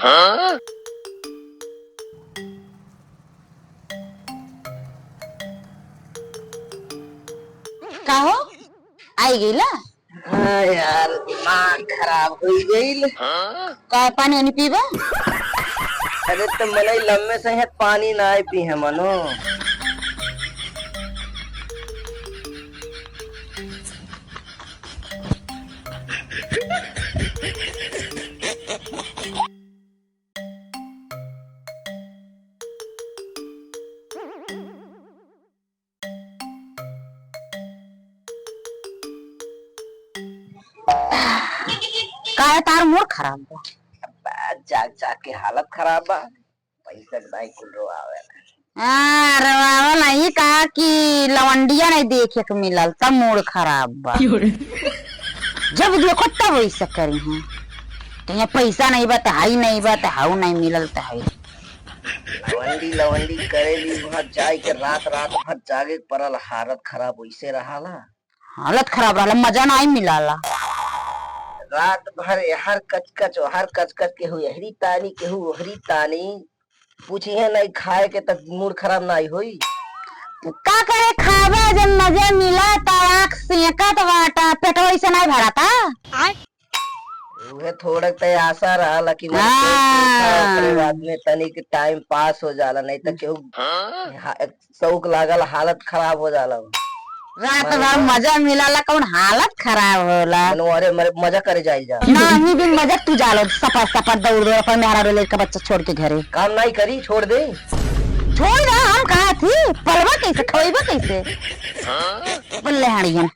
का हो आई गईला? हाँ यार, दिमाग खराब हो गई। का पानी वानी पीबा? अरे तो मलाई लम्बे से है पानी ना पी है मनो। का तार मूड खराब बा? जाग जाग के हालत खराब बा। पैसा नहीं कुल रो आवे। रवावा नहीं कहा कि लवंडिया नहीं देखे के मिलल तब मूड खराब बा। जब देखो तब वैसा करी हूँ। तो यहाँ पैसा नहीं बा, हाई नहीं बा, हाउ नहीं मिलल तो हाई लवंडी लवंडी करेली वहाँ जाए के रात रात भर जागे पड़ल। हालत खराब वैसे रहाला। हालत खराब रहा, मजा नहीं मिलाला। रात भर हर कचकच हर कचकच के हुई हरी तानी के हरी तानी पूछी है नहीं खाए के तक मूड खराब नहीं हुई। का करे खावा जब मजा मिला ताक सेकत वाटा पेट वैसे नहीं भरा था। उहे थोड़ा ते आशा रहा लेकिन ओकरे बाद में तनिक टाइम पास हो जाला, नहीं तो केहू शौक लागल हालत खराब हो जाला। रात भर मजा मिलाला कौन हालत खराब होला। अरे मजा करे जाई जा ना हम भी मजा तू जालो सफर सफर दौड़ दौड़ पर मेरा रोले का बच्चा छोड़ के घरे काम नहीं करी छोड़ दे। छोड़ दे हम कहा थी पलवा कैसे खवेबा कैसे बल्ले हाड़ियन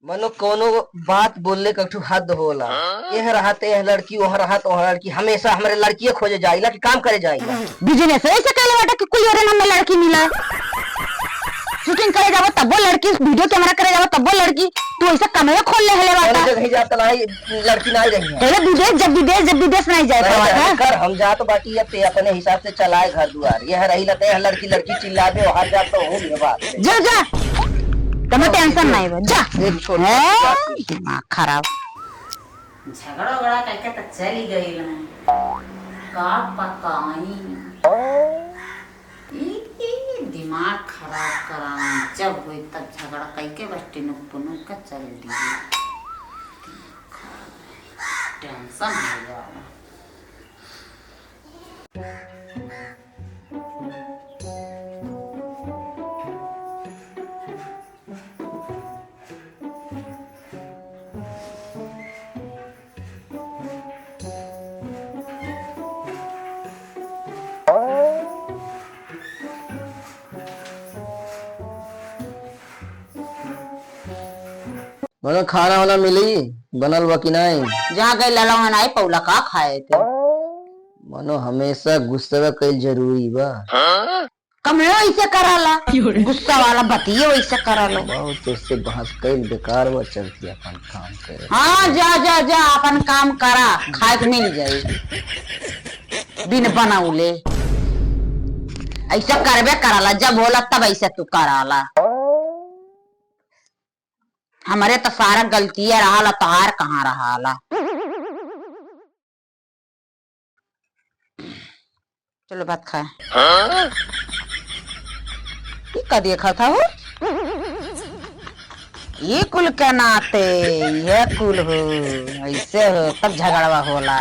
मनो कोनो बात बोलने का हद होला। यह रहते यह लड़की वह रहत वह लड़की हमेशा हमारे लड़की खोजे जाइला कि काम करे जाइला। बिजनेस ऐसे कहले बेटा कि कुल ओरे में लड़की मिला। शूटिंग करे जाबो तब वो लड़की, वीडियो कैमरा करे जाबो तब वो लड़की, तू ऐसा कमरे खोल ले हेले बाटा। जगह जात नहीं लड़की नहीं रही है। पहले जब विदेश नहीं जाए पावा कर हम जात बाटी या ते अपने हिसाब से चलाए घर द्वार। यह रही लते यह लड़की लड़की चिल्ला दे वहां जा तो हूं ये बात जा जा तुम्हें टेंशन नहीं है जा। दिमाग खराब झगड़ा उगड़ा करके तो चली गई का पकाई दिमाग खराब कराना। जब हुई तब झगड़ा करके बस टिनुक पुनुक का चल दी। टेंशन हो जाएगा। मनो खाना वाना मिली बनल बा कि नहीं? जहाँ गए लला नहीं पौला का खाए थे। मनो हमेशा गुस्सा कईल जरूरी बा। कमरे ऐसे कराला गुस्सा वाला बतिये वैसे कराला। बहुत उससे बहस कईल बेकार बा। चलती अपन काम करे। हाँ जा जा जा अपन काम करा खाए के मिल जाये बिन बनाउले। ऐसा करबे कराला जब होला तब ऐसे तू कराला। हमारे तो सारा गलतियां रहा तोहार कहाँ रहा। चलो बात खाए। क्या देखा था वो? ये कुल के नाते ये कुल हो ऐसे हो तब झगड़वा होला।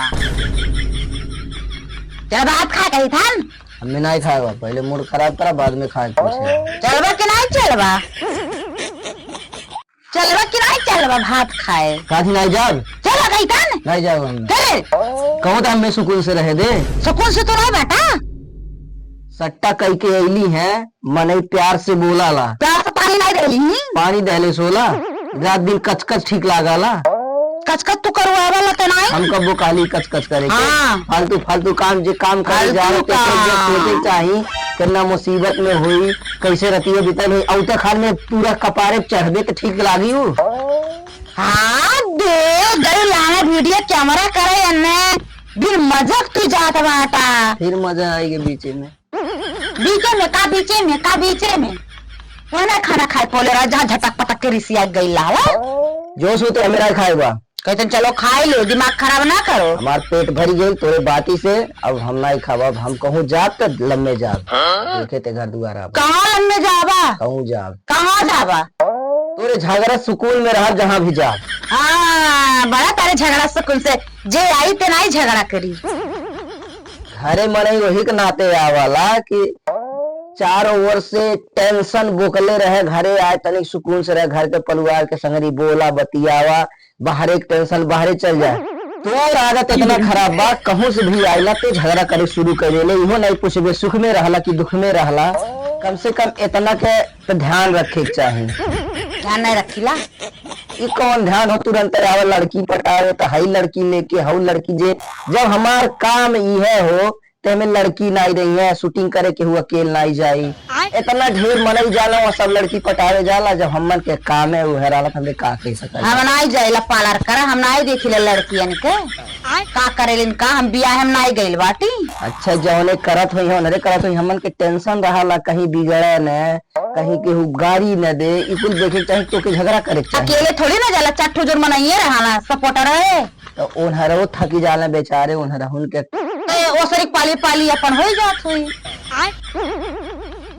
चल बात खा कही था हमें नहीं खाएगा। पहले मूड खराब करा बाद में खाए। चलवा कि नहीं चलवा? चलवा कि नहीं चलवा भात खाए? काठी नहीं जाओ। चलो कही था नहीं जाओ हम। कहूँ तो हमें सुकून से रहे दे। सुकून से तो नहीं बेटा। सट्टा कई के अली है मने प्यार से बोला ला। प्यार से पानी नहीं देली। पानी दहले सोला रात दिन कचकच ठीक लागाला। कचकच तू करवावे ला तो नहीं। हम कब वो काली कचकच करे हाँ। फालतू फालतू काम जे काम करे जा रहे सोचे चाहिए करना मुसीबत में हुई कैसे रतिया बितल हुई औते खान में पूरा कपारे चढ़बे तो ठीक लागी हो। हाँ दे दे लाना वीडियो कैमरा करे अन्ने बिन मजाक तू जात बाटा। फिर मजा आएगी बीचे में का बीचे में वो ना खाना खाए पोले रहा जहाँ झटक पटक के रिसिया गई लावा। जो सो तो मेरा खाएगा कहते चलो खाए लो, दिमाग खराब ना करो। हमार पेट भरी गई तोरे बाती से, अब हम नहीं खावा। अब हम कहूँ जाब तो लम्बे जाब, देखे ते घर दुआरा कहाँ लम्बे जाबा? कहूँ जाब, कहाँ जाबा? तोरे झगड़ा सुकून में रह जहाँ भी जा। हाँ, बड़ा तारे झगड़ा सुकून से, जे आई ते नहीं झगड़ा करी। घरे मने वही के नाते आवाला कि चारों ओर से टेंशन बोकले रहे, घरे आए तनिक सुकून से रहे, घर के परिवार के संगरी बोला बतियावा, बाहर एक टेंशन बाहरे चल जाए। तो आदत इतना खराब बा, कहूँ से भी आइला तो झगड़ा करे शुरू कर देले। इहो नहीं पूछबे सुख में रहला कि दुख में रहला, कम से कम इतना के तो ध्यान रखे के चाहिए। ध्यान नहीं रखीला, ये कौन ध्यान हो, तुरंत आवे लड़की पटावे तो हई लड़की लेके हऊ लड़की जे, जब हमार काम ये हो ते हमें लड़की नहीं रही है, शूटिंग करे के हुआ अकेल नहीं जाई, इतना ढेर मनई जाला और सब लड़की पटावे जाला। जब हमन के काम है वो हेराला हमें का कह सकता है। हम नहीं जाइला पार्लर कर, हम नहीं देखिला लड़कियन के का करेलिन का, हम बियाह हम नहीं गइल बाटी। अच्छा जौने करत हुई होने करत हुई, हमन के टेंशन रहा कहीं बिगड़े न, कहीं केहू गाड़ी न दे, ई कुल देखे चाहिए तो के झगड़ा करे चाहिए। अकेले थोड़ी ना जाला, चार जोर मनइए रहा सपोर्टर है तो उन्हरो थकी जाला बेचारे, उन्हरा उनके ओसरी पाली पाली अपन हो जात हुई।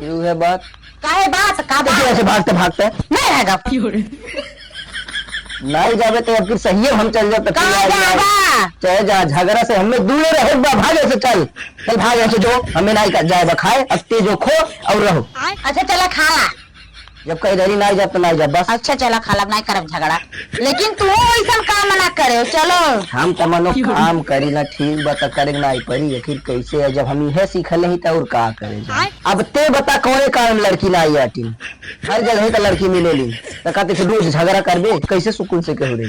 यू है बात, काहे बात का देखिए ऐसे भागते भागते नहीं रहेगा। नहीं जावे तो अब फिर सही है, हम चल जाते कहाँ जाएगा? चाहे जा झगड़ा से हमें दूर रहे, भागे से चल चल भागे से जो हमें नहीं कर जाए खाए, अब तेजो खो और रहो। अच्छा चला खाला, जब कहीं डरी नहीं जा तो नहीं जा बस। अच्छा चला खाला, नहीं करब झगड़ा, लेकिन तू ऐसा काम ना करे। चलो हम तमनो काम करी ना, ठीक बता करे नहीं पड़ी, आखिर कैसे है जब हम यह सीखल नहीं तो और का करे जा। अब ते बता कौन काम लड़की ना आई आटी, हर जगह का लड़की मिलेली तो कहते थे रोज झगड़ा करबे, कैसे सुकून से कहू रे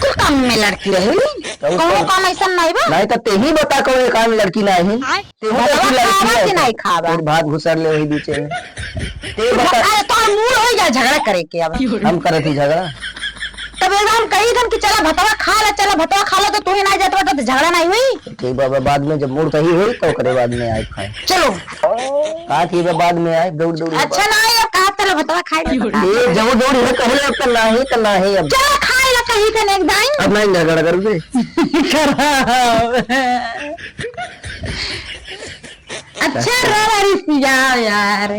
तू काम में लड़की रही, कौन काम ऐसा नहीं बा? नहीं तो ते ही बता कौन काम लड़की ना है, लड़की नहीं खावा, भात घुसर ले वही बीचे में। ते बता मूड हो जाए झगड़ा करे के, अब हम करे थी झगड़ा, तब एकदम कही थन कि चला भतवा खा ला, चला भतवा खा ला, तो तू ही नहीं जात तो झगड़ा नहीं हुई। ठीक बाबा, बाद में जब मूड सही हुई तो करे बाद में आए खाए। चलो कहा थी बाद में आए दौड़ दौड़। अच्छा नहीं, अब कहा चलो भतवा खाए, ये जब दौड़ है कहले अब तो नहीं अब चलो खाए ला कहीं का एक दाई, अब नहीं झगड़ा कर दे। अच्छा रो यार।